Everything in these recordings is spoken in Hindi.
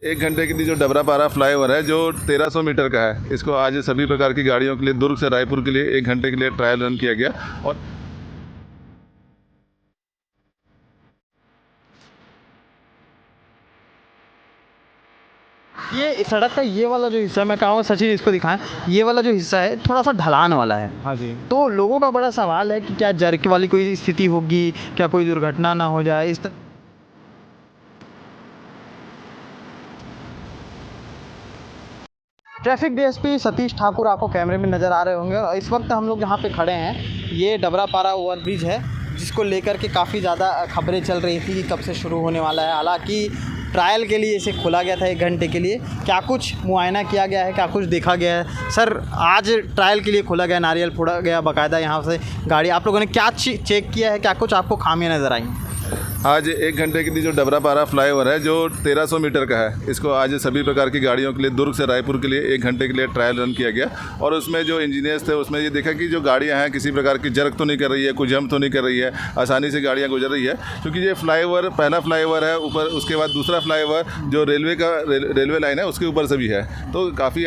1 घंटे के लिए जो डबरापारा फ्लाईओवर है जो 1300 मीटर का है, इसको आज सभी प्रकार की गाड़ियों के लिए दुर्ग से रायपुर के लिए 1 घंटे के लिए ट्रायल रन किया गया। और ये सड़क का ये वाला जो हिस्सा, मैं कहूँगा सचिन इसको दिखाएं, ये वाला जो हिस्सा है थोड़ा सा ढलान वाला है। हाँ जी। तो लोगों का बड़ा सवाल है कि क्या जर्क वाली कोई स्थिति होगी, क्या कोई दुर्घटना ना हो जाए इस तरह। ट्रैफिक डीएसपी सतीश ठाकुर आपको कैमरे में नज़र आ रहे होंगे और इस वक्त हम लोग जहाँ पे खड़े हैं ये डबरापारा ओवरब्रिज है, जिसको लेकर के काफ़ी ज़्यादा खबरें चल रही थी कि कब से शुरू होने वाला है। हालांकि ट्रायल के लिए इसे खोला गया था 1 घंटे के लिए। क्या कुछ मुआयना किया गया है, क्या कुछ देखा गया है? सर, आज ट्रायल के लिए खोला गया, नारियल फोड़ा गया बाकायदा यहाँ से गाड़ी, आप लोगों ने क्या चेक किया है, क्या कुछ आपको खामियाँ नज़र आई? आज 1 घंटे के लिए जो डबरापारा फ्लाईओवर है जो 1300 मीटर का है, इसको आज सभी प्रकार की गाड़ियों के लिए दुर्ग से रायपुर के लिए 1 घंटे के लिए ट्रायल रन किया गया। और उसमें जो इंजीनियर्स थे उसमें ये देखा कि जो गाड़ियां हैं किसी प्रकार की जर्क तो नहीं कर रही है, कोई जंप तो नहीं कर रही है, आसानी से गाड़ियां गुजर रही है। क्योंकि ये फ्लाईओवर पहला फ्लाईओवर है ऊपर, उसके बाद दूसरा फ्लाईओवर जो रेलवे लाइन है उसके ऊपर से भी है, तो काफ़ी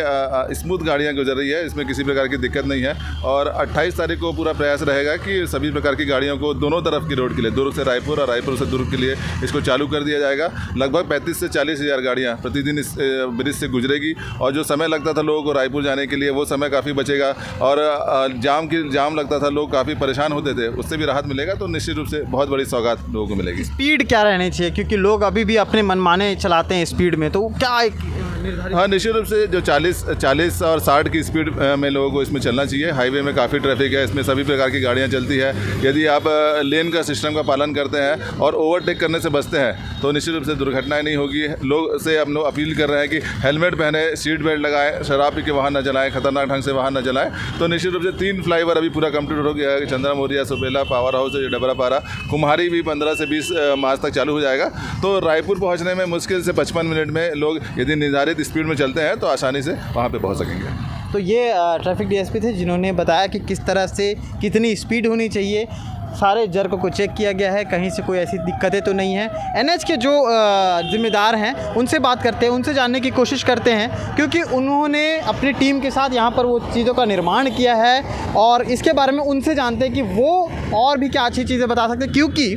स्मूथ गाड़ियाँ गुजर रही है, इसमें किसी प्रकार की दिक्कत नहीं है। और 28 तारीख को पूरा प्रयास रहेगा कि सभी प्रकार की गाड़ियों को दोनों तरफ की रोड के लिए, दुर्ग से रायपुर और रायपुर से दुर्ग के लिए इसको चालू कर दिया जाएगा। लगभग 35 से 40 हज़ार गाड़ियाँ प्रतिदिन इस ब्रिज से गुजरेगी और जो समय लगता था लोगों को रायपुर जाने के लिए वो समय काफ़ी बचेगा। और जाम लगता था, लोग काफ़ी परेशान होते थे, उससे भी राहत मिलेगा। तो निश्चित रूप से बहुत बड़ी सौगात लोगों को मिलेगी। स्पीड क्या रहनी चाहिए, क्योंकि लोग अभी भी अपने मनमाने चलाते हैं स्पीड में, तो क्या एक हाँ, निश्चित रूप से जो 40 और 60 की स्पीड में लोगों को इसमें चलना चाहिए। हाईवे में काफ़ी ट्रैफिक है, इसमें सभी प्रकार की गाड़ियाँ चलती है। यदि आप लेन का सिस्टम का पालन करते हैं और ओवरटेक करने से बचते हैं तो निश्चित रूप से दुर्घटनाएं नहीं होगी। लोग से हम लोग अपील कर रहे हैं कि हेलमेट पहने, सीट बेल्ट लगाएं, शराब पी के वाहन न चलाएं, खतरनाक ढंग से वाहन न चलाएं। तो निश्चित रूप से 3 फ्लाईओवर अभी पूरा कंप्लीट हो गया है। चंद्रा मौर्या, सुपेला, पावर हाउस, डबरापारा, कुम्हारी भी 15 से 20 मार्च तक चालू हो जाएगा। तो रायपुर पहुँचने में मुश्किल से 55 मिनट में लोग यदि निर्धारित स्पीड में चलते हैं तो आसानी से वहाँ पे पहुँच सकेंगे। तो ये ट्रैफिक डीएसपी थे जिन्होंने बताया कि किस तरह से कितनी स्पीड होनी चाहिए। सारे जर्क को चेक किया गया है, कहीं से कोई ऐसी दिक्कतें तो नहीं है। एनएच के जो जिम्मेदार हैं उनसे बात करते हैं, उनसे जानने की कोशिश करते हैं, क्योंकि उन्होंने अपनी टीम के साथ यहाँ पर वो चीज़ों का निर्माण किया है और इसके बारे में उनसे जानते हैं कि वो और भी क्या अच्छी चीज़ें बता सकते हैं। क्योंकि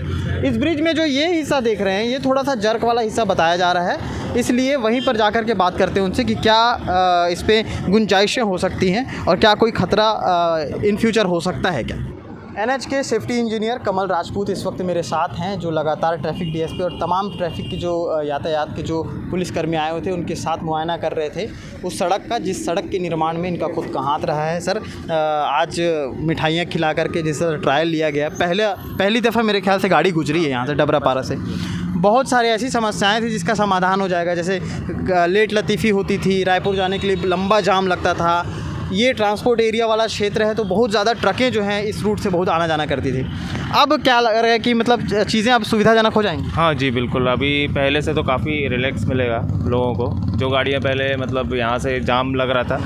इस ब्रिज में जो ये हिस्सा देख रहे हैं ये थोड़ा सा जर्क वाला हिस्सा बताया जा रहा है, इसलिए वहीं पर जाकर के बात करते हैं उनसे कि क्या इस पर गुंजाइशें हो सकती हैं और क्या कोई ख़तरा इन फ्यूचर हो सकता है क्या। एनएच के सेफ्टी इंजीनियर कमल राजपूत इस वक्त मेरे साथ हैं, जो लगातार ट्रैफिक डीएसपी और तमाम ट्रैफिक की जो यातायात के जो पुलिसकर्मी आए हुए थे उनके साथ मुआयना कर रहे थे उस सड़क का, जिस सड़क के निर्माण में इनका खुद का हाथ रहा है। सर, आज मिठाइयाँ खिला करके जिस ट्रायल लिया गया, पहली दफ़ा मेरे ख्याल से गाड़ी गुजरी है यहाँ से डबरापारा से। बहुत सारी ऐसी समस्याएं थी जिसका समाधान हो जाएगा, जैसे लेट लतीफ़ी होती थी, रायपुर जाने के लिए लंबा जाम लगता था। ये ट्रांसपोर्ट एरिया वाला क्षेत्र है तो बहुत ज़्यादा ट्रकें जो हैं इस रूट से बहुत आना जाना करती थी। अब क्या लग रहा है कि मतलब चीज़ें अब सुविधाजनक हो जाएंगी? हाँ जी, बिल्कुल। अभी पहले से तो काफ़ी रिलैक्स मिलेगा लोगों को। जो गाड़ियाँ पहले मतलब यहाँ से जाम लग रहा था,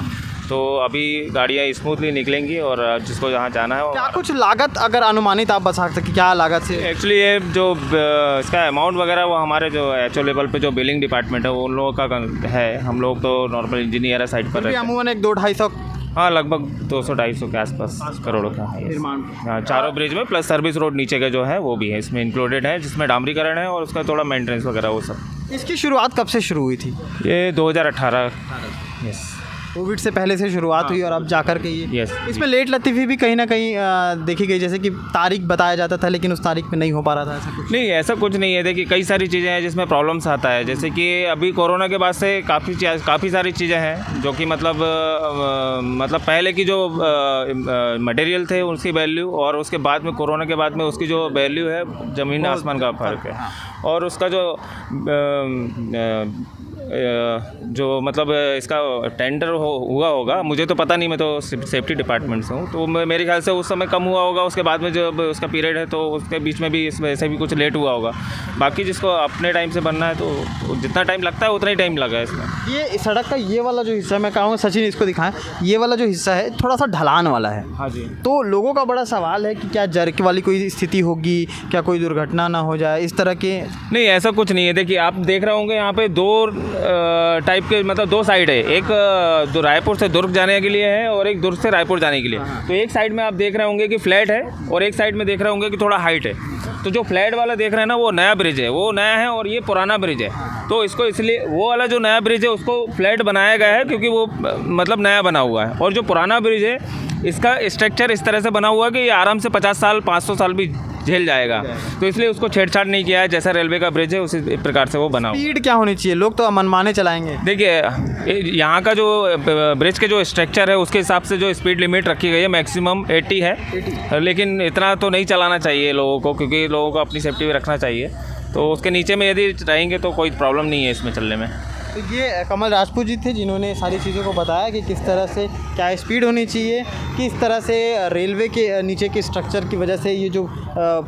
तो अभी गाड़ियाँ स्मूथली निकलेंगी और जिसको जहाँ जाना है। क्या कुछ लागत अगर अनुमानित आप बता सकते हैं क्या लागत से? एक्चुअली ये जो इसका अमाउंट वगैरह वो हमारे जो एचओ लेवल पे जो बिलिंग डिपार्टमेंट है वो उन लोगों का है। हम लोग तो नॉर्मल इंजीनियर है साइड पर। अमूमन 1-2-250 हाँ, लगभग 200-250 के आसपास करोड़ों का निर्माण। हाँ, चारों ब्रिज में प्लस सर्विस रोड नीचे का जो है वो भी है इसमें इंक्लूडेड है, जिसमें डामरीकरण है और उसका थोड़ा मेंटेनेंस वगैरह वो सब। इसकी शुरुआत कब से शुरू हुई थी? ये 2018 यस, कोविड से पहले से शुरुआत हुई और अब जाकर के ये यस। इसमें लेट लतीफ़ी भी कहीं ना कहीं देखी गई, जैसे कि तारीख बताया जाता था लेकिन उस तारीख पे नहीं हो पा रहा था, ऐसा कुछ? नहीं, ऐसा कुछ नहीं है। देखिए, कई सारी चीज़ें हैं जिसमें प्रॉब्लम्स आता है, जैसे कि अभी कोरोना के बाद से काफ़ी सारी चीज़ें हैं जो कि मतलब पहले की जो मटेरियल थे उसकी वैल्यू और उसके बाद में कोरोना के बाद में उसकी जो वैल्यू है ज़मीन आसमान का फ़र्क है। और उसका जो मतलब इसका टेंडर हुआ होगा, मुझे तो पता नहीं, मैं तो सेफ्टी डिपार्टमेंट से हूँ, तो मेरे ख्याल से उस समय कम हुआ होगा। उसके बाद में जब उसका पीरियड है तो उसके बीच में भी इसमें ऐसे भी कुछ लेट हुआ होगा। बाकी जिसको अपने टाइम से बनना है तो जितना टाइम लगता है उतना ही टाइम लगा है इसमें। ये सड़क का ये वाला जो हिस्सा, मैं कहूँगा सचिन इसको दिखाएं, ये वाला जो हिस्सा है थोड़ा सा ढलान वाला है। हाँ जी। तो लोगों का बड़ा सवाल है कि क्या जर्क वाली कोई स्थिति होगी, क्या कोई दुर्घटना ना हो जाए, इस तरह के? नहीं, ऐसा कुछ नहीं है। देखिए, आप देख रहे होंगे यहाँ पे 2 टाइप के मतलब दो साइड है, एक जो रायपुर से दुर्ग जाने के लिए है और एक दुर्ग से रायपुर जाने के लिए। तो एक साइड में आप देख रहे होंगे कि फ्लैट है और एक साइड में देख रहे होंगे कि थोड़ा हाइट है। तो जो फ्लैट वाला देख रहे हैं ना, वो नया ब्रिज है, वो नया है और ये पुराना ब्रिज है। तो इसको इसलिए वो वाला जो नया ब्रिज है उसको फ्लैट बनाया गया है क्योंकि वो मतलब नया बना हुआ है। और जो पुराना ब्रिज है इसका स्ट्रक्चर इस तरह से बना हुआ है कि ये आराम से 50 साल 500 साल भी झेल जाएगा। तो इसलिए उसको छेड़छाड़ नहीं किया है, जैसा रेलवे का ब्रिज है उसी प्रकार से वो बना हुआ है। स्पीड क्या होनी चाहिए? लोग तो मनमाने चलाएंगे। देखिए, यहाँ का जो ब्रिज के जो स्ट्रक्चर है उसके हिसाब से जो स्पीड लिमिट रखी गई है मैक्सिमम 80 है, लेकिन इतना तो नहीं चलाना चाहिए लोगों को, क्योंकि लोगों को अपनी सेफ्टी भी रखना चाहिए। तो उसके नीचे में यदि रहेंगे तो कोई प्रॉब्लम नहीं है इसमें चलने में। तो ये कमल राजपूत जी थे जिन्होंने सारी चीज़ों को बताया कि किस तरह से क्या स्पीड होनी चाहिए, किस तरह से रेलवे के नीचे के स्ट्रक्चर की वजह से ये जो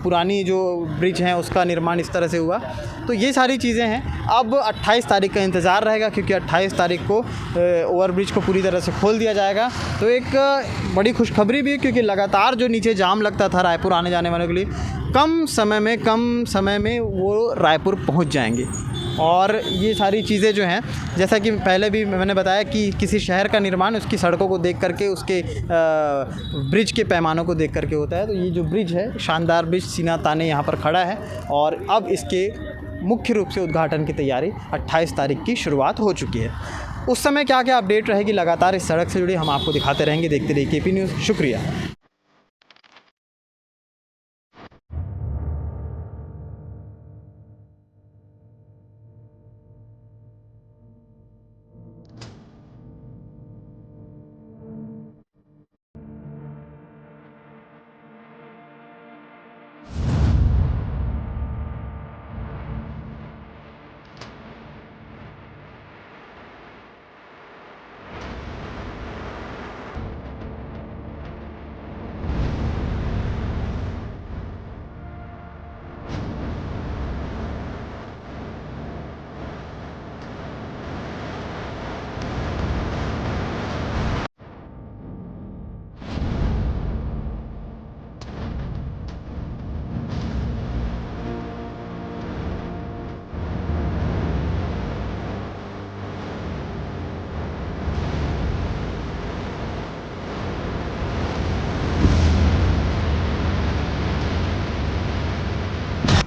पुरानी जो ब्रिज हैं उसका निर्माण इस तरह से हुआ। तो ये सारी चीज़ें हैं। अब 28 तारीख का इंतज़ार रहेगा क्योंकि 28 तारीख को ओवरब्रिज को पूरी तरह से खोल दिया जाएगा। तो एक बड़ी खुशखबरी भी है क्योंकि लगातार जो नीचे जाम लगता था रायपुर आने जाने वालों के लिए, कम समय में वो रायपुर पहुंच जाएंगे। और ये सारी चीज़ें जो हैं, जैसा कि पहले भी मैंने बताया कि किसी शहर का निर्माण उसकी सड़कों को देख करके, उसके ब्रिज के पैमानों को देख करके होता है। तो ये जो ब्रिज है, शानदार ब्रिज सीना ताने यहाँ पर खड़ा है और अब इसके मुख्य रूप से उद्घाटन की तैयारी 28 तारीख की शुरुआत हो चुकी है। उस समय क्या क्या अपडेट रहेगी लगातार इस सड़क से जुड़ी हम आपको दिखाते रहेंगे। देखते रहिए केपी न्यूज़। शुक्रिया।